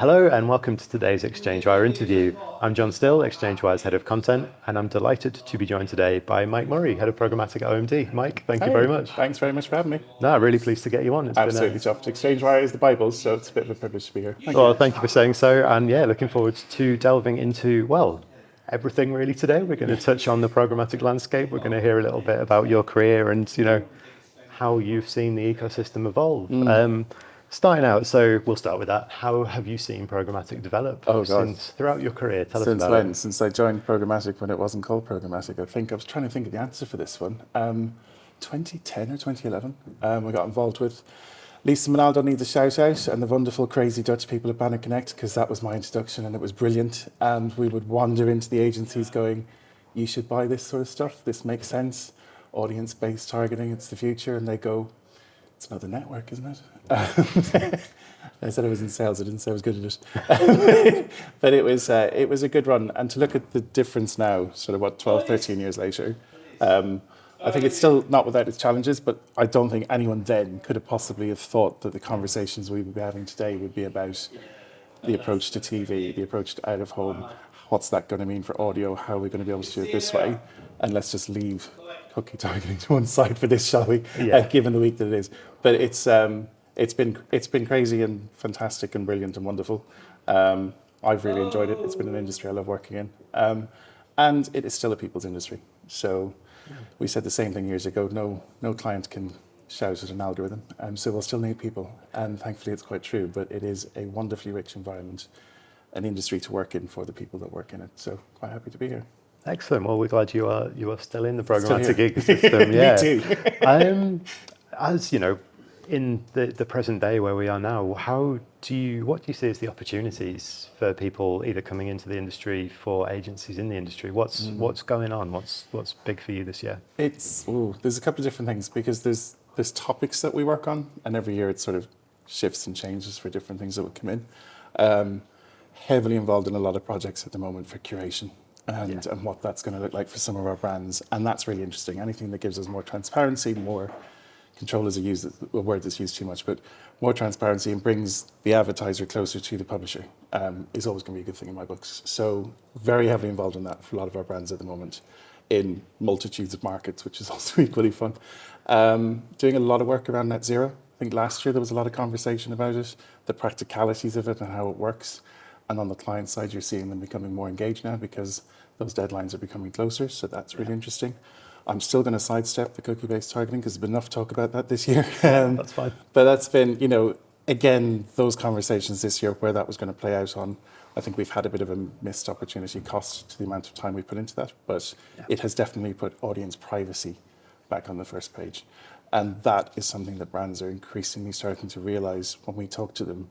Hello and welcome to today's ExchangeWire interview. I'm John Still, ExchangeWire's Head of Content, and I'm delighted to be joined today by Mike Murray, Head of Programmatic at OMD. Mike, thank you very much. Thanks very much for having me. No, really pleased to get you on. It's Absolutely chuffed. ExchangeWire is the Bible, so it's a bit of a privilege to be here. Thank you for saying so. And yeah, looking forward to delving into, everything really today. We're going to touch on the programmatic landscape. We're going to hear a little bit about your career and, how you've seen the ecosystem evolve. Starting out, so we'll start with that. How have you seen programmatic develop throughout your career? Tell us about it. Since when? Since I joined Programmatic when it wasn't called Programmatic. I was trying to think of the answer for this one. 2010 or 2011. We got involved with Lisa Monaldo Needs a Shout Out and the wonderful crazy Dutch people at Banner Connect, because that was my introduction and it was brilliant. And we would wander into the agencies going, you should buy this sort of stuff. This makes sense. Audience-based targeting, it's the future. And they go, it's another network, isn't it? I said I was in sales. I didn't say I was good at it. But it was a good run. And to look at the difference now, 12, 13 years later, I think it's still not without its challenges, but I don't think anyone then could have possibly have thought that the conversations we would be having today would be about the approach to TV, the approach to out of home. What's that going to mean for audio? How are we going to be able to do it this way? And let's just leave cookie targeting to one side for this, shall we? Given the week that it is. But it's been crazy and fantastic and brilliant and wonderful. I've really enjoyed it. It's been an industry I love working in, and it is still a people's industry. So we said the same thing years ago. No client can shout at an algorithm, so we'll still need people. And thankfully, it's quite true. But it is a wonderfully rich environment, an industry to work in for the people that work in it. So quite happy to be here. Excellent. Well, we're glad you are still in the programmatic ecosystem. Yeah. Me too. As you know, in the present day where we are now, what do you see as the opportunities for people either coming into the industry, for agencies in the industry? What's going on? What's big for you this year? There's a couple of different things, because there's topics that we work on, and every year it sort of shifts and changes for different things that would come in. Heavily involved in a lot of projects at the moment for curation. And what that's going to look like for some of our brands. And that's really interesting. Anything that gives us more transparency, more control is a word that's used too much, but more transparency and brings the advertiser closer to the publisher is always going to be a good thing in my books. So very heavily involved in that for a lot of our brands at the moment in multitudes of markets, which is also equally fun. Doing a lot of work around net zero. I think last year there was a lot of conversation about it, the practicalities of it and how it works. And on the client side, you're seeing them becoming more engaged now because those deadlines are becoming closer. So that's really interesting. I'm still going to sidestep the cookie-based targeting because there's been enough talk about that this year. That's fine. But that's been, again, those conversations this year where that was going to play out on. I think we've had a bit of a missed opportunity cost to the amount of time we put into that. But it has definitely put audience privacy back on the first page. And that is something that brands are increasingly starting to realize when we talk to them,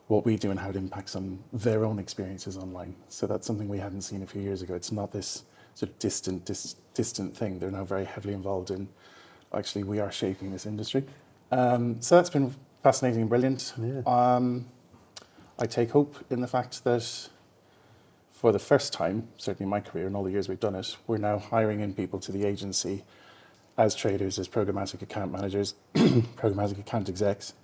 what we do and how it impacts on their own experiences online. So that's something we hadn't seen a few years ago. It's not this sort of distant thing. They're now very heavily involved in, actually, we are shaping this industry. So that's been fascinating and brilliant. Yeah. I take hope in the fact that for the first time, certainly in my career and all the years we've done it, we're now hiring in people to the agency as traders, as programmatic account managers, programmatic account execs,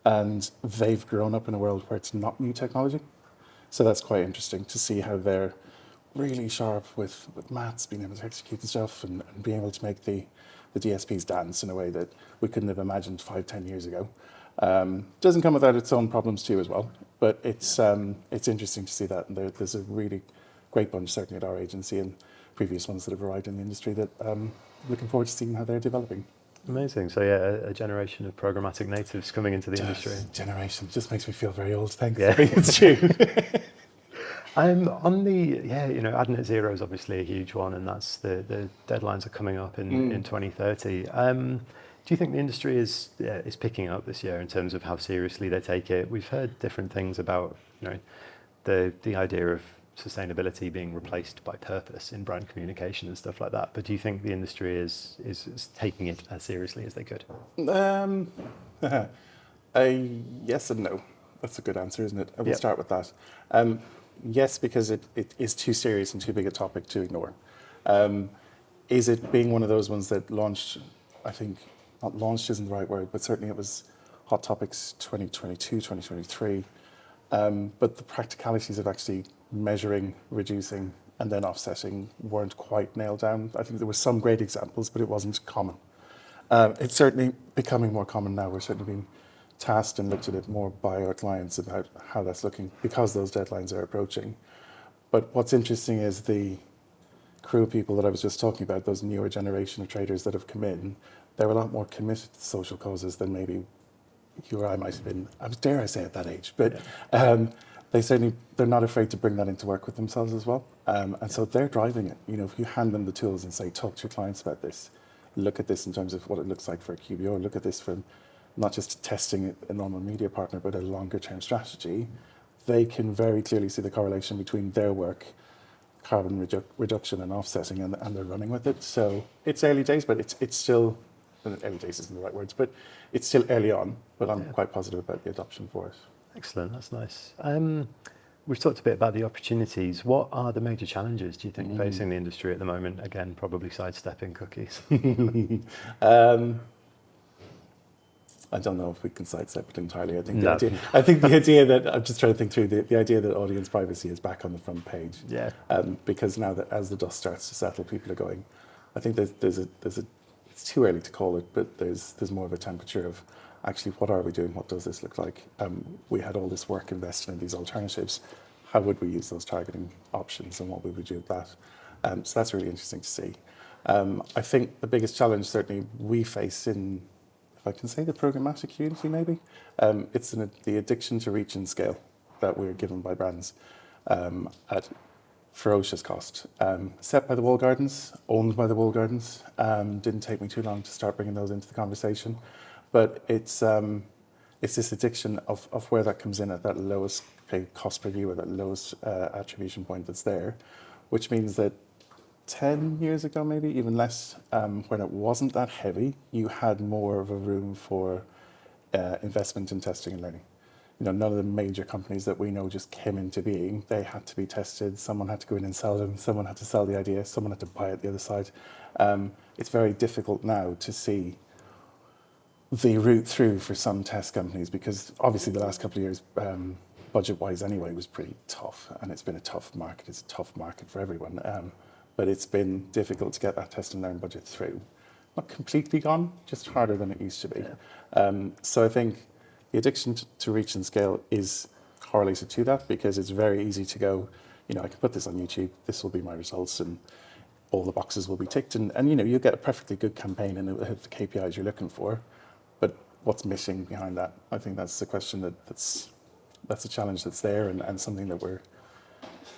and they've grown up in a world where it's not new technology. So that's quite interesting to see how they're really sharp with maths, being able to execute the stuff and being able to make the DSPs dance in a way that we couldn't have imagined 5-10 years ago. Doesn't come without its own problems too as well, but it's interesting to see that. And there's a really great bunch, certainly at our agency and previous ones that have arrived in the industry that looking forward to seeing how they're developing. Amazing. So a generation of programmatic natives coming into the industry. Generation just makes me feel very old. Thanks. Yeah. It's true. On the ad net zero is obviously a huge one, and that's the deadlines are coming up in 2030. Do you think the industry is picking up this year in terms of how seriously they take it? We've heard different things about the idea of sustainability being replaced by purpose in brand communication and stuff like that. But do you think the industry is taking it as seriously as they could? Yes and no. That's a good answer, isn't it? I will start with that. Yes, because it is too serious and too big a topic to ignore. Is it being one of those ones that launched, I think, not launched isn't the right word, but certainly it was Hot Topics 2022, 2023, But the practicalities of actually measuring, reducing, and then offsetting weren't quite nailed down. I think there were some great examples, but it wasn't common. It's certainly becoming more common now. We're certainly being tasked and looked at it more by our clients about how that's looking because those deadlines are approaching. But what's interesting is the crew of people that I was just talking about, those newer generation of traders that have come in, they're a lot more committed to social causes than maybe you or I might have been, dare I say, at that age. But they're not afraid to bring that into work with themselves as well. And so they're driving it. You know, if you hand them the tools and say, talk to your clients about this, look at this in terms of what it looks like for a QBO, look at this from not just testing a normal media partner, but a longer term strategy, they can very clearly see the correlation between their work, carbon reduction and offsetting, and they're running with it. So it's early days, but it's still, early days isn't the right words, but it's still early on, but I'm quite positive about the adoption for it. Excellent, that's nice. We've talked a bit about the opportunities. What are the major challenges, do you think, facing the industry at the moment? Again, probably sidestepping cookies. I don't know if we can sidestep it entirely. I think the idea that, I'm just trying to think through, the idea that audience privacy is back on the front page. Yeah. Because now that as the dust starts to settle, people are going, I think there's a it's too early to call it, but there's more of a temperature of actually what are we doing? What does this look like? We had all this work invested in these alternatives. How would we use those targeting options and what would we do with that? So that's really interesting to see. I think the biggest challenge certainly we face in, if I can say, the programmatic community maybe, it's the addiction to reach and scale that we're given by brands at ferocious cost. Set by the walled gardens, owned by the walled gardens. Didn't take me too long to start bringing those into the conversation. But it's this addiction of where that comes in at that lowest cost per view or that lowest attribution point that's there, which means that 10 years ago, maybe even less, when it wasn't that heavy, you had more of a room for investment in testing and learning. You know, none of the major companies that we know just came into being. They had to be tested. Someone had to go in and sell them. Someone had to sell the idea. Someone had to buy it the other side. It's very difficult now to see the route through for some test companies because obviously the last couple of years, budget-wise anyway, was pretty tough, and it's been a tough market. It's a tough market for everyone, but it's been difficult to get that test and learn budget through. Not completely gone, just harder than it used to be. Yeah. So I think the addiction to reach and scale is correlated to that because it's very easy to go, you know, I can put this on YouTube, this will be my results, and all the boxes will be ticked, and you know, you get a perfectly good campaign and it'll hit the KPIs you're looking for. But what's missing behind that? I think that's the question that's a challenge that's there, and something that we're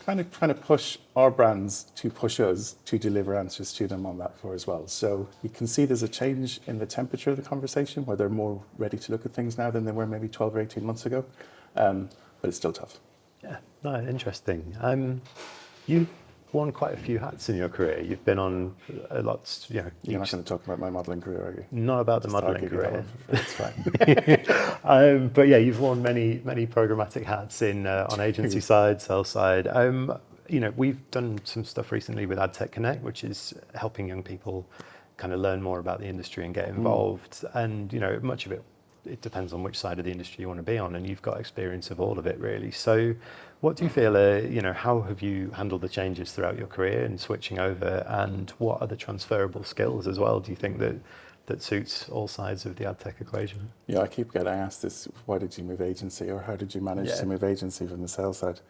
kind of trying to push our brands to push us to deliver answers to them on that for as well. So you can see there's a change in the temperature of the conversation where they're more ready to look at things now than they were maybe 12 or 18 months ago, but it's still tough. Yeah, no, interesting. You worn quite a few hats in your career. You've been on a lot, you know. You're not going to talk about my modelling career, are you? Not about the modelling career. It's fine. But yeah, you've worn many programmatic hats on agency side, sell side. You know, we've done some stuff recently with AdTech Connect, which is helping young people kind of learn more about the industry and get involved. And you know, much of it depends on which side of the industry you want to be on, and you've got experience of all of it really. So what do you feel, you know, how have you handled the changes throughout your career and switching over, and what are the transferable skills as well, do you think, that suits all sides of the ad tech equation? Yeah, I keep getting asked this, why did you move agency, or how did you manage to move agency from the sales side?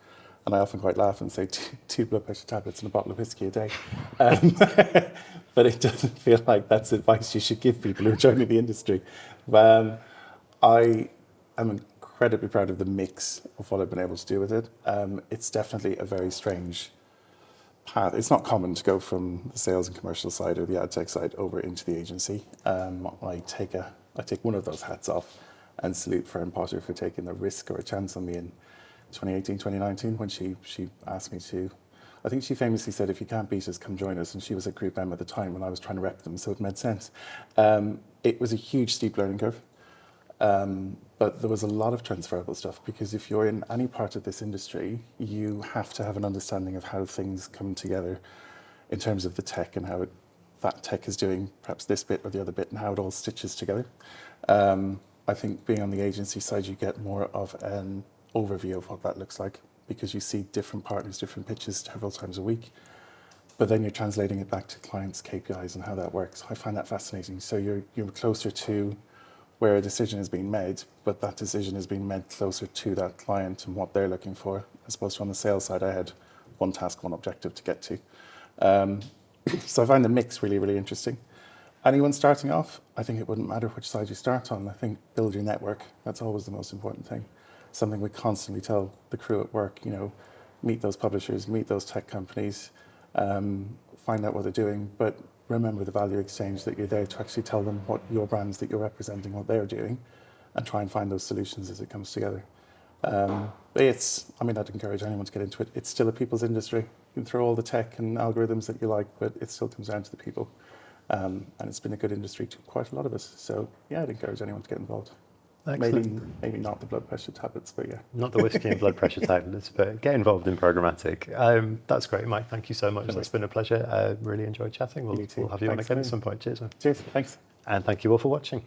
And I often quite laugh and say two blood pressure tablets and a bottle of whiskey a day. But it doesn't feel like that's advice you should give people who are joining the industry. I am incredibly proud of the mix of what I've been able to do with it. It's definitely a very strange path. It's not common to go from the sales and commercial side or the ad tech side over into the agency. I take one of those hats off and salute Fern Potter for taking the risk or a chance on me in 2018, 2019 when she asked me to. I think she famously said, if you can't beat us, come join us. And she was at Group M at the time when I was trying to rep them, so it made sense. It was a huge steep learning curve. But there was a lot of transferable stuff because if you're in any part of this industry, you have to have an understanding of how things come together in terms of the tech and how that tech is doing perhaps this bit or the other bit and how it all stitches together. I think being on the agency side, you get more of an overview of what that looks like, because you see different partners, different pitches several times a week. But then you're translating it back to clients' KPIs and how that works. I find that fascinating. So you're closer to where a decision is being made, but that decision is being made closer to that client and what they're looking for, as opposed to on the sales side, I had one task, one objective to get to. So I find the mix really, really interesting. Anyone starting off, I think it wouldn't matter which side you start on. I think build your network. That's always the most important thing. Something we constantly tell the crew at work, meet those publishers, meet those tech companies, find out what they're doing, but remember the value exchange, that you're there to actually tell them what your brands that you're representing, what they're doing, and try and find those solutions as it comes together. I'd encourage anyone to get into it. It's still a people's industry. You can throw all the tech and algorithms that you like, but it still comes down to the people. And it's been a good industry to quite a lot of us. So yeah, I'd encourage anyone to get involved. Maybe not the blood pressure tablets, but yeah. Not the whiskey and blood pressure tablets, but get involved in Programmatic. That's great, Mike. Thank you so much. It's been a pleasure. Really enjoyed chatting. We'll have you on again at some point. Cheers, man. Cheers. Thanks. And thank you all for watching.